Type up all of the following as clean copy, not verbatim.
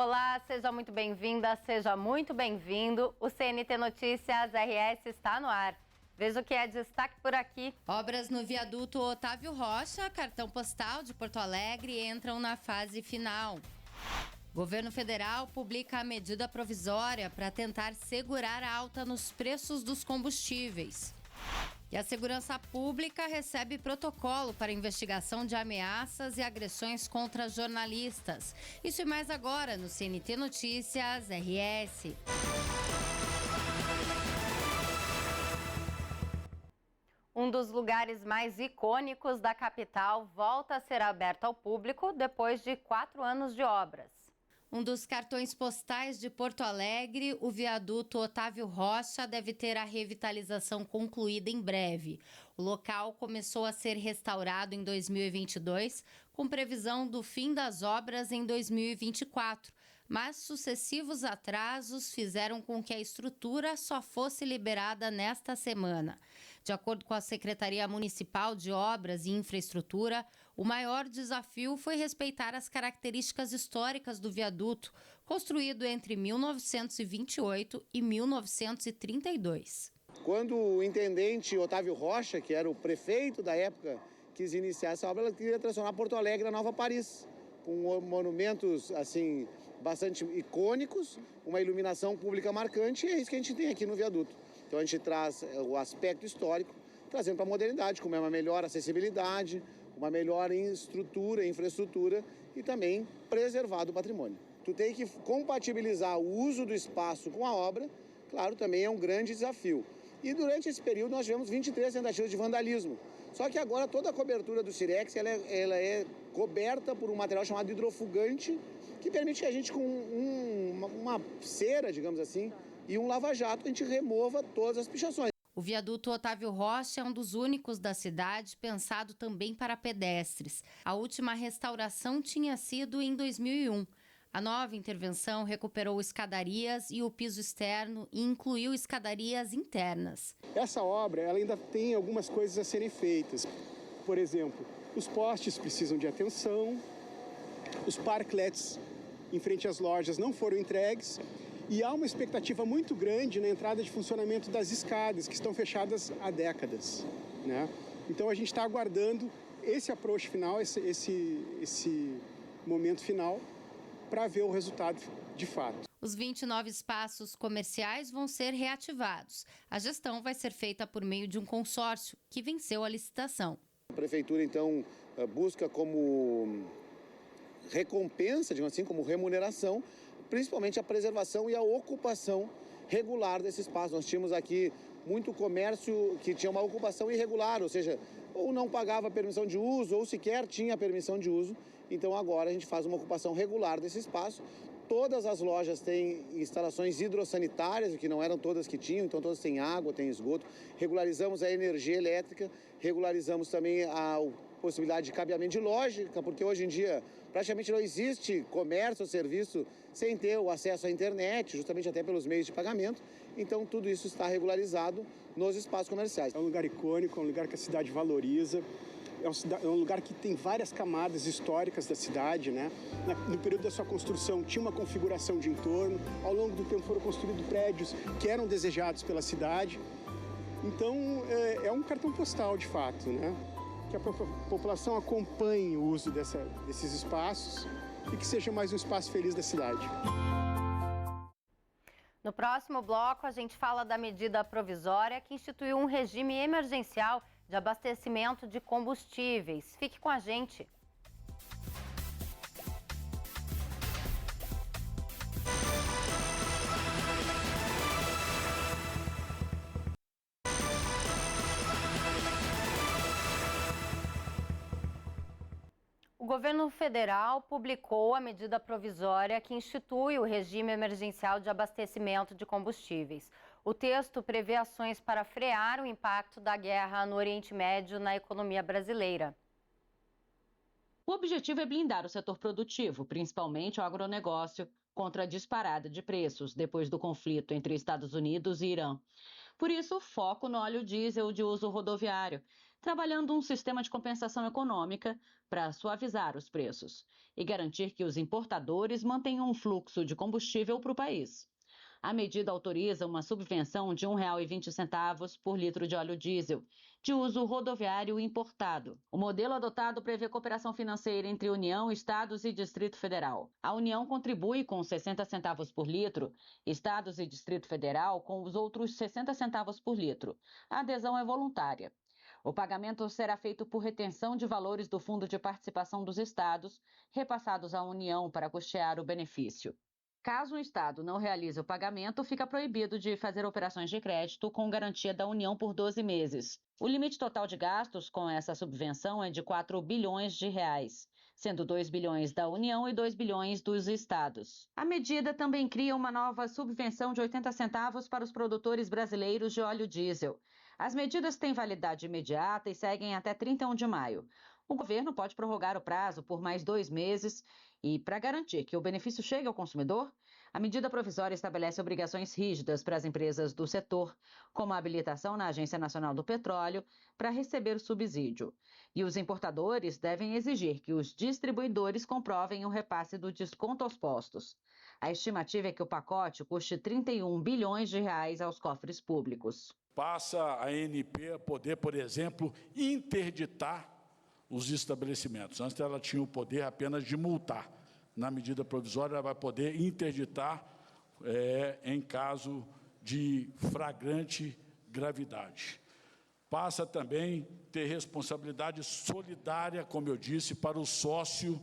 Olá, seja muito bem-vinda, seja muito bem-vindo. O CNT Notícias RS está no ar. Veja o que é destaque por aqui. Obras no viaduto Otávio Rocha, cartão postal de Porto Alegre, entram na fase final. Governo federal publica a medida provisória para tentar segurar a alta nos preços dos combustíveis. E a Segurança Pública recebe protocolo para investigação de ameaças e agressões contra jornalistas. Isso e mais agora no CNT Notícias RS. Um dos lugares mais icônicos da capital volta a ser aberto ao público depois de 4 anos de obras. Um dos cartões postais de Porto Alegre, o viaduto Otávio Rocha, deve ter a revitalização concluída em breve. O local começou a ser restaurado em 2022, com previsão do fim das obras em 2024, mas sucessivos atrasos fizeram com que a estrutura só fosse liberada nesta semana. De acordo com a Secretaria Municipal de Obras e Infraestrutura, o maior desafio foi respeitar as características históricas do viaduto, construído entre 1928 e 1932. Quando o intendente Otávio Rocha, que era o prefeito da época, quis iniciar essa obra, ela queria transformar Porto Alegre na Nova Paris, com monumentos assim bastante icônicos, uma iluminação pública marcante, e é isso que a gente tem aqui no viaduto. Então a gente traz o aspecto histórico, trazendo para a modernidade, como é uma melhor acessibilidade, uma melhor estrutura, infraestrutura e também preservado o patrimônio. Tu tem que compatibilizar o uso do espaço com a obra, claro, também é um grande desafio. E durante esse período nós tivemos 23 tentativas de vandalismo. Só que agora toda a cobertura do Cirex ela é coberta por um material chamado hidrofugante, que permite que a gente, com uma cera, digamos assim, e um lava-jato, a gente remova todas as pichações. O viaduto Otávio Rocha é um dos únicos da cidade pensado também para pedestres. A última restauração tinha sido em 2001. A nova intervenção recuperou escadarias e o piso externo e incluiu escadarias internas. Essa obra ela ainda tem algumas coisas a serem feitas. Por exemplo, os postes precisam de atenção, os parklets em frente às lojas não foram entregues e há uma expectativa muito grande na entrada de funcionamento das escadas, que estão fechadas há décadas, né? Então a gente está aguardando esse approach final, esse momento final, para ver o resultado de fato. Os 29 espaços comerciais vão ser reativados. A gestão vai ser feita por meio de um consórcio que venceu a licitação. A prefeitura, então, busca como recompensa, digamos assim, como remuneração, principalmente a preservação e a ocupação regular desse espaço. Nós tínhamos aqui muito comércio que tinha uma ocupação irregular, ou seja, ou não pagava permissão de uso, ou sequer tinha permissão de uso. Então agora a gente faz uma ocupação regular desse espaço. Todas as lojas têm instalações hidrossanitárias, o que não eram todas que tinham, então todas têm água, têm esgoto. Regularizamos a energia elétrica, regularizamos também a possibilidade de cabeamento de lógica, porque hoje em dia praticamente não existe comércio ou serviço sem ter o acesso à internet, justamente até pelos meios de pagamento. Então tudo isso está regularizado nos espaços comerciais. É um lugar icônico, é um lugar que a cidade valoriza. É um lugar que tem várias camadas históricas da cidade, né? No período da sua construção tinha uma configuração de entorno, ao longo do tempo foram construídos prédios que eram desejados pela cidade. Então é um cartão postal de fato, né? Que a população acompanhe o uso desses espaços e que seja mais um espaço feliz da cidade. No próximo bloco, a gente fala da medida provisória que instituiu um regime emergencial de abastecimento de combustíveis. Fique com a gente. O governo federal publicou a medida provisória que institui o regime emergencial de abastecimento de combustíveis. O texto prevê ações para frear o impacto da guerra no Oriente Médio na economia brasileira. O objetivo é blindar o setor produtivo, principalmente o agronegócio, contra a disparada de preços depois do conflito entre Estados Unidos e Irã. Por isso, o foco no óleo diesel de uso rodoviário, trabalhando um sistema de compensação econômica para suavizar os preços e garantir que os importadores mantenham um fluxo de combustível para o país. A medida autoriza uma subvenção de R$ 1,20 por litro de óleo diesel, de uso rodoviário importado. O modelo adotado prevê cooperação financeira entre União, Estados e Distrito Federal. A União contribui com 60 centavos por litro, Estados e Distrito Federal com os outros 60 centavos por litro. A adesão é voluntária. O pagamento será feito por retenção de valores do Fundo de Participação dos Estados, repassados à União para custear o benefício. Caso um Estado não realize o pagamento, fica proibido de fazer operações de crédito com garantia da União por 12 meses. O limite total de gastos com essa subvenção é de R$ 4 bilhões, sendo 2 bilhões da União e 2 bilhões dos estados. A medida também cria uma nova subvenção de 80 centavos para os produtores brasileiros de óleo diesel. As medidas têm validade imediata e seguem até 31 de maio. O governo pode prorrogar o prazo por mais 2 meses e, para garantir que o benefício chegue ao consumidor, a medida provisória estabelece obrigações rígidas para as empresas do setor, como a habilitação na Agência Nacional do Petróleo para receber o subsídio. E os importadores devem exigir que os distribuidores comprovem o repasse do desconto aos postos. A estimativa é que o pacote custe 31 bilhões de reais aos cofres públicos. Passa a ANP a poder, por exemplo, interditar os estabelecimentos. Antes ela tinha o poder apenas de multar. Na medida provisória, ela vai poder interditar em caso de flagrante gravidade. Passa também a ter responsabilidade solidária, como eu disse, para o sócio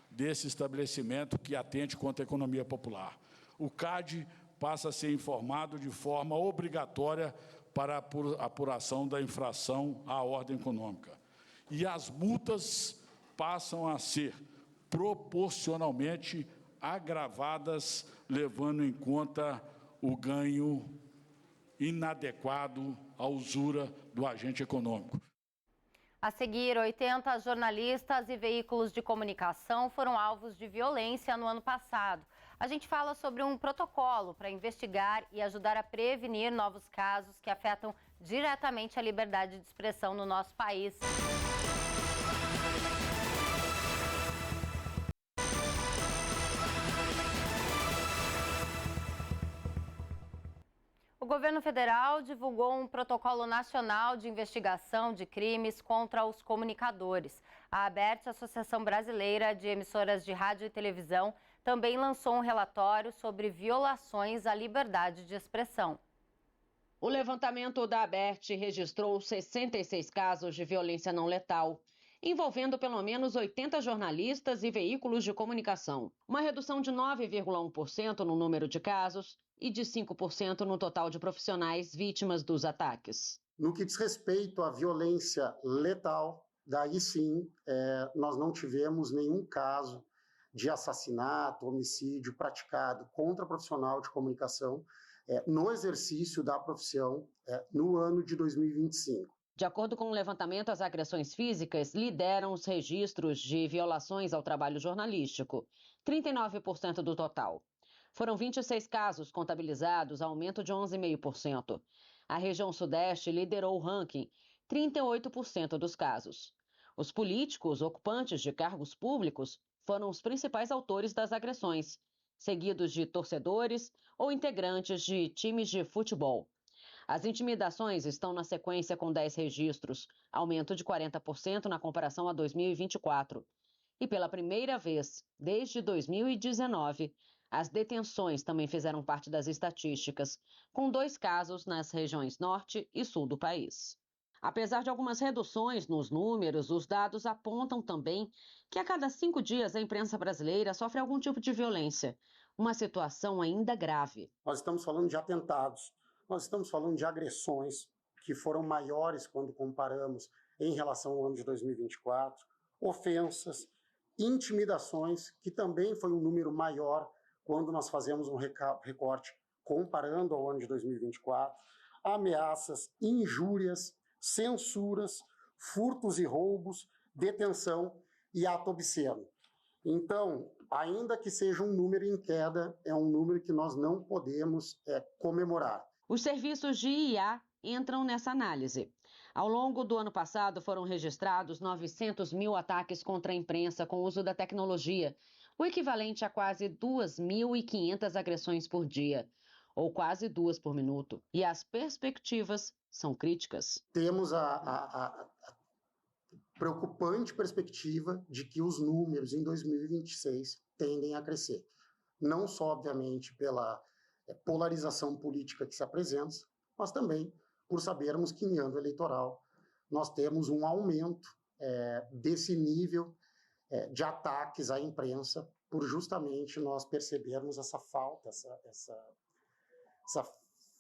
desse estabelecimento que atente contra a economia popular. O CAD passa a ser informado de forma obrigatória para a apuração da infração à ordem econômica. E as multas passam a ser proporcionalmente agravadas, levando em conta o ganho inadequado à usura do agente econômico. A seguir, 80 jornalistas e veículos de comunicação foram alvos de violência no ano passado. A gente fala sobre um protocolo para investigar e ajudar a prevenir novos casos que afetam diretamente a liberdade de expressão no nosso país. O governo federal divulgou um protocolo nacional de investigação de crimes contra os comunicadores. A ABERT, Associação Brasileira de Emissoras de Rádio e Televisão, também lançou um relatório sobre violações à liberdade de expressão. O levantamento da ABERT registrou 66 casos de violência não letal, envolvendo pelo menos 80 jornalistas e veículos de comunicação. Uma redução de 9,1% no número de casos e de 5% no total de profissionais vítimas dos ataques. No que diz respeito à violência letal, daí sim, nós não tivemos nenhum caso de assassinato, homicídio praticado contra profissional de comunicação no exercício da profissão no ano de 2025. De acordo com o levantamento, as agressões físicas lideram os registros de violações ao trabalho jornalístico, 39% do total. Foram 26 casos contabilizados, aumento de 11,5%. A região Sudeste liderou o ranking, 38% dos casos. Os políticos ocupantes de cargos públicos foram os principais autores das agressões, seguidos de torcedores ou integrantes de times de futebol. As intimidações estão na sequência com 10 registros, aumento de 40% na comparação a 2024. E pela primeira vez, desde 2019, as detenções também fizeram parte das estatísticas, com 2 casos nas regiões norte e sul do país. Apesar de algumas reduções nos números, os dados apontam também que a cada 5 dias a imprensa brasileira sofre algum tipo de violência, uma situação ainda grave. Nós estamos falando de atentados, nós estamos falando de agressões que foram maiores quando comparamos em relação ao ano de 2024, ofensas, intimidações, que também foi um número maior quando nós fazemos um recorte comparando ao ano de 2024, ameaças, injúrias, censuras, furtos e roubos, detenção e ato obsceno. Então, ainda que seja um número em queda, é um número que nós não podemos comemorar. Os serviços de IA entram nessa análise. Ao longo do ano passado, foram registrados 900 mil ataques contra a imprensa com o uso da tecnologia, o equivalente a quase 2.500 agressões por dia, ou quase 2 por minuto. E as perspectivas são críticas. Temos a preocupante perspectiva de que os números em 2026 tendem a crescer. Não só, obviamente, pela polarização política que se apresenta, mas também por sabermos que em ano eleitoral nós temos um aumento desse nível de ataques à imprensa, por justamente nós percebermos essa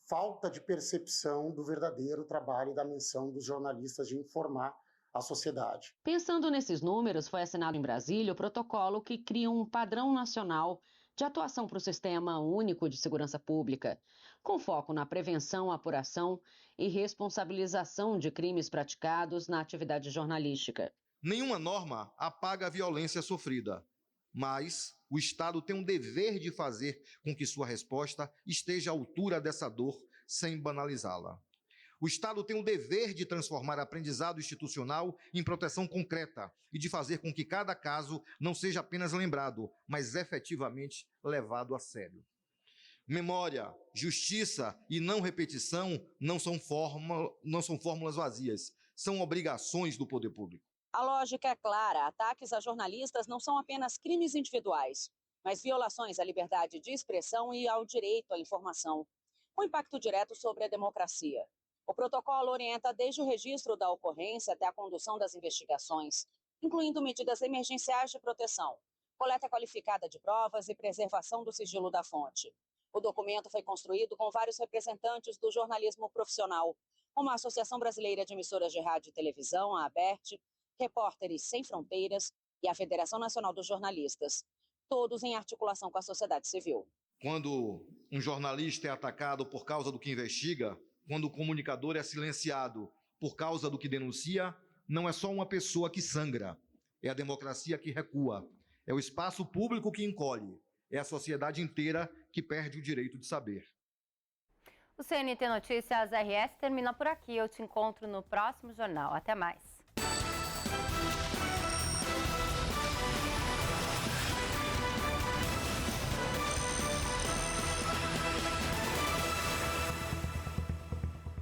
falta de percepção do verdadeiro trabalho e da missão dos jornalistas de informar a sociedade. Pensando nesses números, foi assinado em Brasília o protocolo que cria um padrão nacional de atuação para o Sistema Único de Segurança Pública, com foco na prevenção, apuração e responsabilização de crimes praticados na atividade jornalística. Nenhuma norma apaga a violência sofrida, mas o Estado tem um dever de fazer com que sua resposta esteja à altura dessa dor, sem banalizá-la. O Estado tem o dever de transformar aprendizado institucional em proteção concreta e de fazer com que cada caso não seja apenas lembrado, mas efetivamente levado a sério. Memória, justiça e não repetição não são fórmulas vazias, são obrigações do poder público. A lógica é clara: ataques a jornalistas não são apenas crimes individuais, mas violações à liberdade de expressão e ao direito à informação, com impacto direto sobre a democracia. O protocolo orienta desde o registro da ocorrência até a condução das investigações, incluindo medidas emergenciais de proteção, coleta qualificada de provas e preservação do sigilo da fonte. O documento foi construído com vários representantes do jornalismo profissional, como a Associação Brasileira de Emissoras de Rádio e Televisão, a ABERT, Repórteres Sem Fronteiras e a Federação Nacional dos Jornalistas, todos em articulação com a sociedade civil. Quando um jornalista é atacado por causa do que investiga, quando o comunicador é silenciado por causa do que denuncia, não é só uma pessoa que sangra, é a democracia que recua, é o espaço público que encolhe, é a sociedade inteira que perde o direito de saber. O CNT Notícias RS termina por aqui. Eu te encontro no próximo jornal. Até mais.